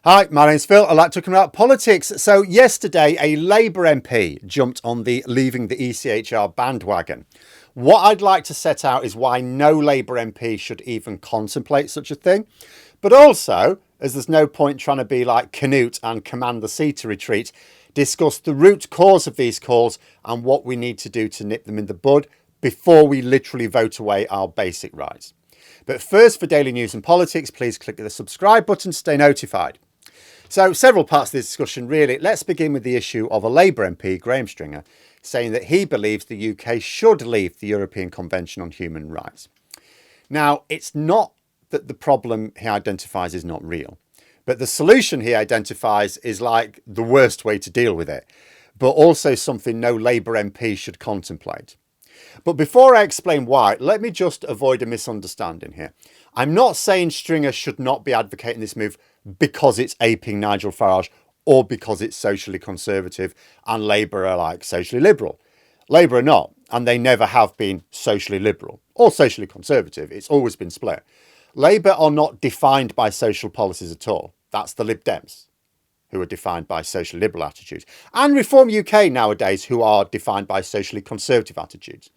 Hi, my name's Phil. I like talking about politics. So yesterday, a Labour MP jumped on the leaving the ECHR bandwagon. What I'd like to set out is why no Labour MP should even contemplate such a thing. But also, as there's no point trying to be like Canute and command the sea to retreat, discuss the root cause of these calls and what we need to do to nip them in the bud before we literally vote away our basic rights. But first, for daily news and politics, please click the subscribe button to stay notified. So several parts of this discussion really. Let's begin with the issue of a Labour MP, Graham Stringer, saying that he believes the UK should leave the European Convention on Human Rights. Now, it's not that the problem he identifies is not real, but the solution he identifies is like the worst way to deal with it, but also something no Labour MP should contemplate. But before I explain why, let me just avoid a misunderstanding here. I'm not saying Stringer should not be advocating this move because it's aping Nigel Farage or because it's socially conservative and Labour are like socially liberal. Labour are not, and they never have been socially liberal or socially conservative. It's always been split. Labour are not defined by social policies at all. That's the Lib Dems, who are defined by social liberal attitudes, and Reform UK nowadays, who are defined by socially conservative attitudes.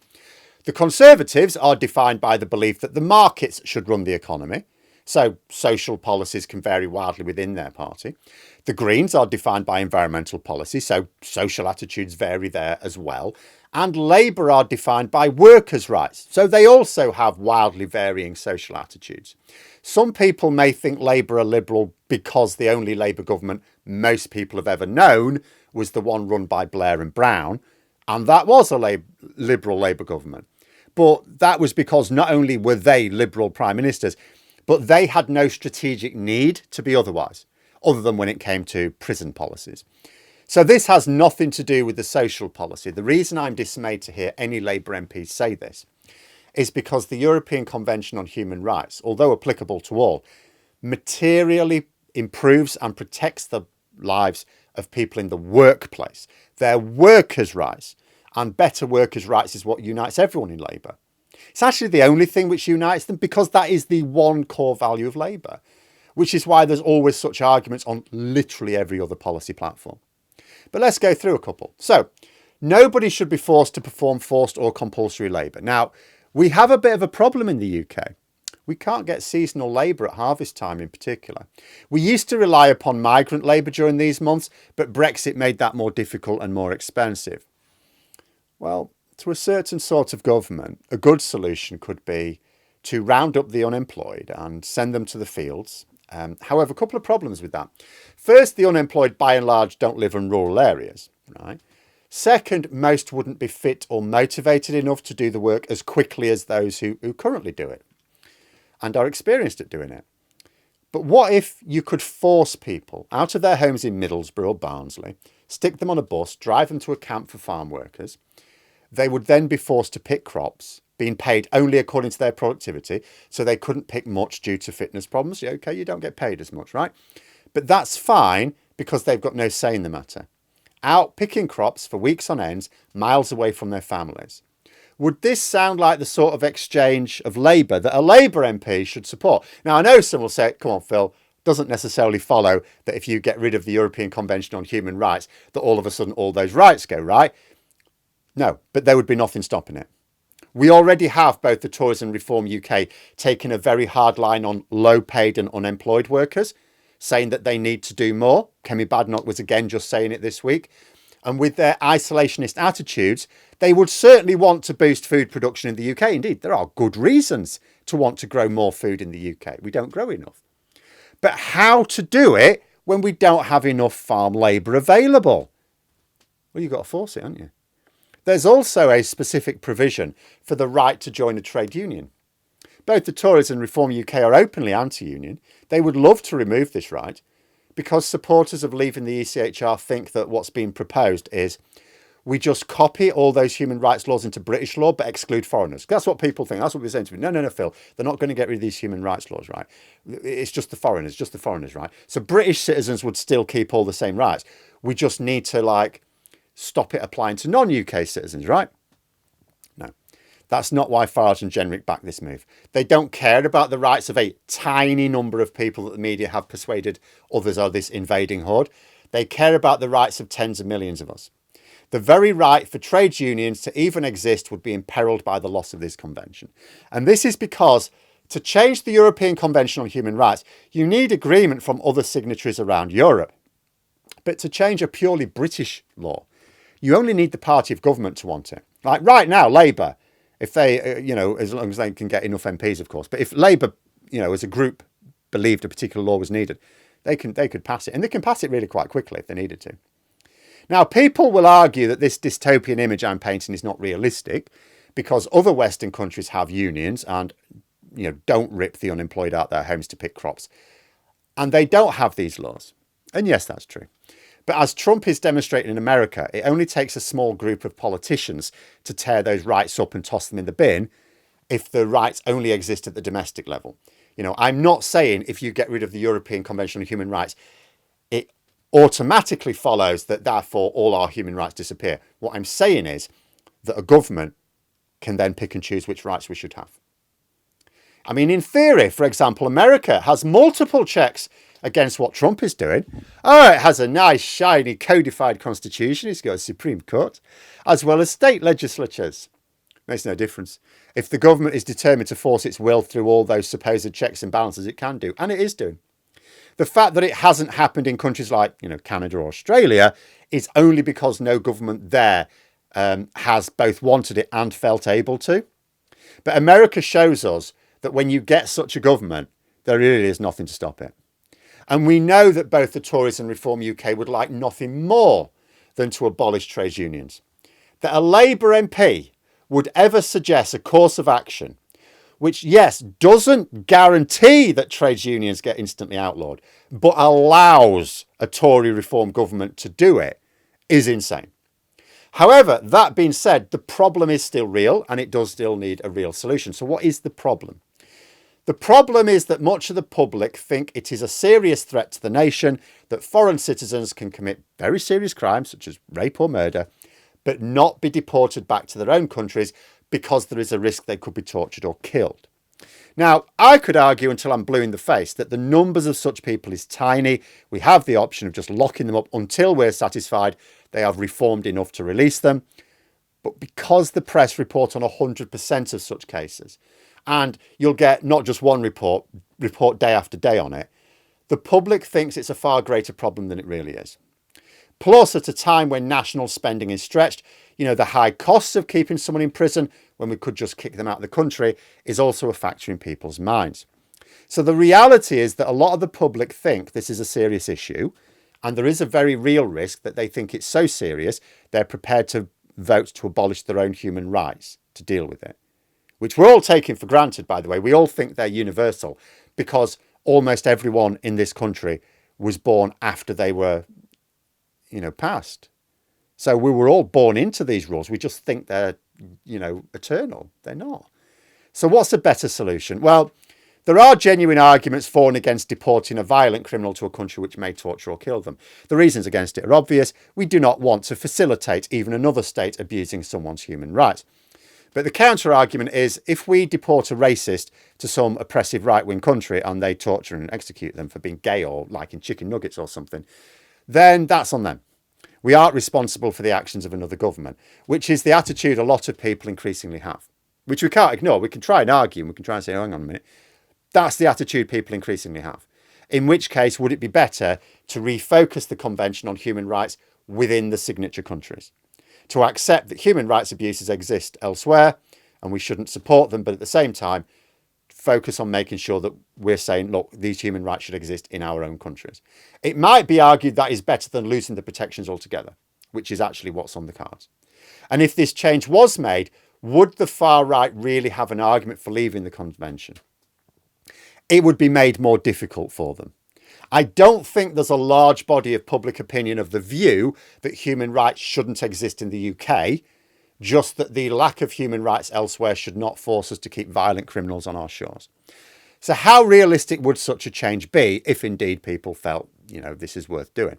The Conservatives are defined by the belief that the markets should run the economy, so social policies can vary wildly within their party. The Greens are defined by environmental policy, so social attitudes vary there as well. And Labour are defined by workers' rights, so they also have wildly varying social attitudes. Some people may think Labour are liberal because the only Labour government most people have ever known was the one run by Blair and Brown, and that was a liberal Labour government. But that was because not only were they liberal prime ministers, but they had no strategic need to be otherwise, other than when it came to prison policies. So this has nothing to do with the social policy. The reason I'm dismayed to hear any Labour MPs say this is because the European Convention on Human Rights, although applicable to all, materially improves and protects the lives of people in the workplace, their workers' rights, and better workers' rights is what unites everyone in Labour. It's actually the only thing which unites them because that is the one core value of Labour, which is why there's always such arguments on literally every other policy platform. But let's go through a couple. So, nobody should be forced to perform forced or compulsory labour. Now, we have a bit of a problem in the UK. We can't get seasonal labour at harvest time in particular. We used to rely upon migrant labour during these months, but Brexit made that more difficult and more expensive. Well, to a certain sort of government, a good solution could be to round up the unemployed and send them to the fields. However, a couple of problems with that. First, the unemployed by and large don't live in rural areas, right? Second, most wouldn't be fit or motivated enough to do the work as quickly as those who currently do it and are experienced at doing it. But what if you could force people out of their homes in Middlesbrough or Barnsley, stick them on a bus, drive them to a camp for farm workers? They would then be forced to pick crops, being paid only according to their productivity, so they couldn't pick much due to fitness problems. Yeah, okay, you don't get paid as much, right? But that's fine because they've got no say in the matter. Out picking crops for weeks on end, miles away from their families. Would this sound like the sort of exchange of labour that a Labour MP should support? Now, I know some will say, come on, Phil, doesn't necessarily follow that if you get rid of the European Convention on Human Rights, that all of a sudden all those rights go, right? No, but there would be nothing stopping it. We already have both the Tories and Reform UK taking a very hard line on low paid and unemployed workers, saying that they need to do more. Kemi Badenoch was again just saying it this week. And with their isolationist attitudes, they would certainly want to boost food production in the UK. Indeed, there are good reasons to want to grow more food in the UK. We don't grow enough. But how to do it when we don't have enough farm labour available? Well, you've got to force it, haven't you? There's also a specific provision for the right to join a trade union. Both the Tories and Reform UK are openly anti-union. They would love to remove this right because supporters of leaving the ECHR think that what's being proposed is we just copy all those human rights laws into British law but exclude foreigners. That's what people think. That's what they're saying to me. No, Phil. They're not going to get rid of these human rights laws, right? It's just the foreigners, right? So British citizens would still keep all the same rights. We just need to stop it applying to non-UK citizens, right? No. That's not why Farage and Jenrick back this move. They don't care about the rights of a tiny number of people that the media have persuaded others are this invading horde. They care about the rights of tens of millions of us. The very right for trade unions to even exist would be imperiled by the loss of this convention. And this is because to change the European Convention on Human Rights, you need agreement from other signatories around Europe. But to change a purely British law, you only need the party of government to want it. Like right now, Labour, if they, as long as they can get enough MPs, of course. But if Labour, as a group, believed a particular law was needed, they could pass it. And they can pass it really quite quickly if they needed to. Now, people will argue that this dystopian image I'm painting is not realistic because other Western countries have unions and, don't rip the unemployed out their homes to pick crops. And they don't have these laws. And yes, that's true. But as Trump is demonstrating in America, it only takes a small group of politicians to tear those rights up and toss them in the bin if the rights only exist at the domestic level. I'm not saying if you get rid of the European Convention on Human Rights, it automatically follows that therefore all our human rights disappear. What I'm saying is that a government can then pick and choose which rights we should have. I mean, in theory, for example, America has multiple checks against what Trump is doing. Oh, it has a nice, shiny, codified constitution. It's got a Supreme Court, as well as state legislatures. Makes no difference. If the government is determined to force its will through all those supposed checks and balances, it can do, and it is doing. The fact that it hasn't happened in countries like, Canada or Australia is only because no government there has both wanted it and felt able to. But America shows us that when you get such a government, there really is nothing to stop it. And we know that both the Tories and Reform UK would like nothing more than to abolish trade unions. That a Labour MP would ever suggest a course of action which, yes, doesn't guarantee that trade unions get instantly outlawed, but allows a Tory Reform government to do it, is insane. However, that being said, the problem is still real and it does still need a real solution. So what is the problem? The problem is that much of the public think it is a serious threat to the nation that foreign citizens can commit very serious crimes such as rape or murder, but not be deported back to their own countries because there is a risk they could be tortured or killed. Now, I could argue until I'm blue in the face that the numbers of such people is tiny. We have the option of just locking them up until we're satisfied they have reformed enough to release them. But because the press report on 100% of such cases, and you'll get not just one report day after day on it, the public thinks it's a far greater problem than it really is. Plus, at a time when national spending is stretched, the high costs of keeping someone in prison when we could just kick them out of the country is also a factor in people's minds. So the reality is that a lot of the public think this is a serious issue, and there is a very real risk that they think it's so serious they're prepared to vote to abolish their own human rights to deal with it, which we're all taking for granted, by the way. We all think they're universal because almost everyone in this country was born after they were, passed. So we were all born into these rules. We just think they're, eternal. They're not. So what's a better solution? Well, there are genuine arguments for and against deporting a violent criminal to a country which may torture or kill them. The reasons against it are obvious. We do not want to facilitate even another state abusing someone's human rights. But the counter argument is if we deport a racist to some oppressive right-wing country and they torture and execute them for being gay or liking chicken nuggets or something, then that's on them. We aren't responsible for the actions of another government, which is the attitude a lot of people increasingly have, which we can't ignore. We can try and argue and we can try and say, oh, hang on a minute. That's the attitude people increasingly have. In which case, would it be better to refocus the Convention on Human Rights within the signature countries? To accept that human rights abuses exist elsewhere and we shouldn't support them, but at the same time, focus on making sure that we're saying, look, these human rights should exist in our own countries. It might be argued that is better than losing the protections altogether, which is actually what's on the cards. And if this change was made, would the far right really have an argument for leaving the convention? It would be made more difficult for them. I don't think there's a large body of public opinion of the view that human rights shouldn't exist in the UK, just that the lack of human rights elsewhere should not force us to keep violent criminals on our shores. So how realistic would such a change be if indeed people felt, this is worth doing?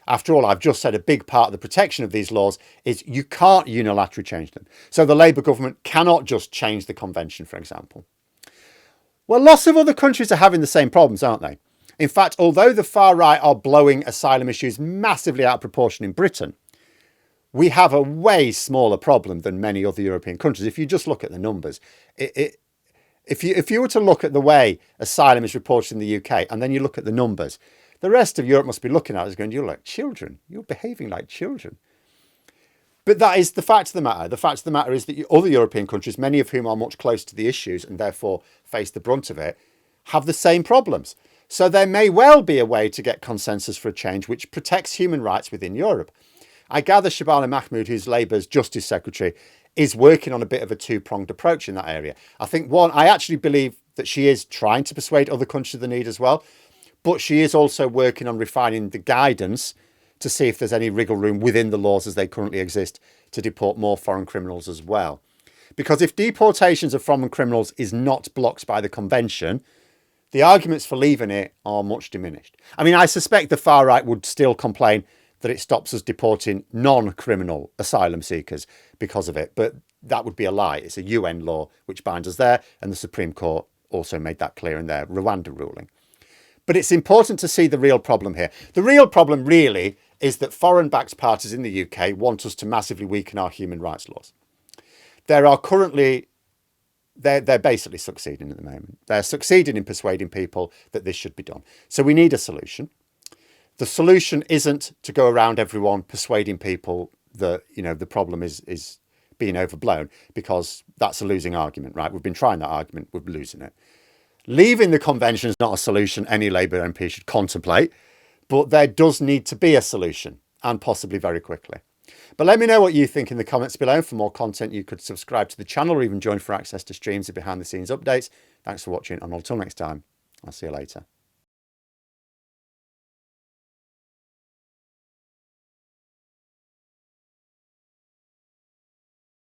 After all, I've just said a big part of the protection of these laws is you can't unilaterally change them. So the Labour government cannot just change the convention, for example. Well, lots of other countries are having the same problems, aren't they? In fact, although the far right are blowing asylum issues massively out of proportion in Britain, we have a way smaller problem than many other European countries. If you just look at the numbers, if you were to look at the way asylum is reported in the UK and then you look at the numbers, the rest of Europe must be looking at us going, you're like children. You're behaving like children. But that is the fact of the matter. The fact of the matter is that other European countries, many of whom are much closer to the issues and therefore face the brunt of it, have the same problems. So there may well be a way to get consensus for a change which protects human rights within Europe. I gather Shabana Mahmood, who's Labour's Justice Secretary, is working on a bit of a two-pronged approach in that area. I think, one, I actually believe that she is trying to persuade other countries of the need as well, but she is also working on refining the guidance to see if there's any wriggle room within the laws as they currently exist to deport more foreign criminals as well. Because if deportations of foreign criminals is not blocked by the convention, the arguments for leaving it are much diminished. I mean, I suspect the far right would still complain that it stops us deporting non-criminal asylum seekers because of it. But that would be a lie. It's a UN law which binds us there. And the Supreme Court also made that clear in their Rwanda ruling. But it's important to see the real problem here. The real problem really is that foreign-backed parties in the UK want us to massively weaken our human rights laws. There are currently... They're basically succeeding at the moment. They're succeeding in persuading people that this should be done. So we need a solution. The solution isn't to go around everyone persuading people that, you know, the problem is being overblown, because that's a losing argument, right? We've been trying that argument, we're losing it. Leaving the convention is not a solution any Labour MP should contemplate, but there does need to be a solution, and possibly very quickly. But let me know what you think in the comments below. For more content, you could subscribe to the channel or even join for access to streams and behind the scenes updates. Thanks for watching, and until next time, I'll see you later.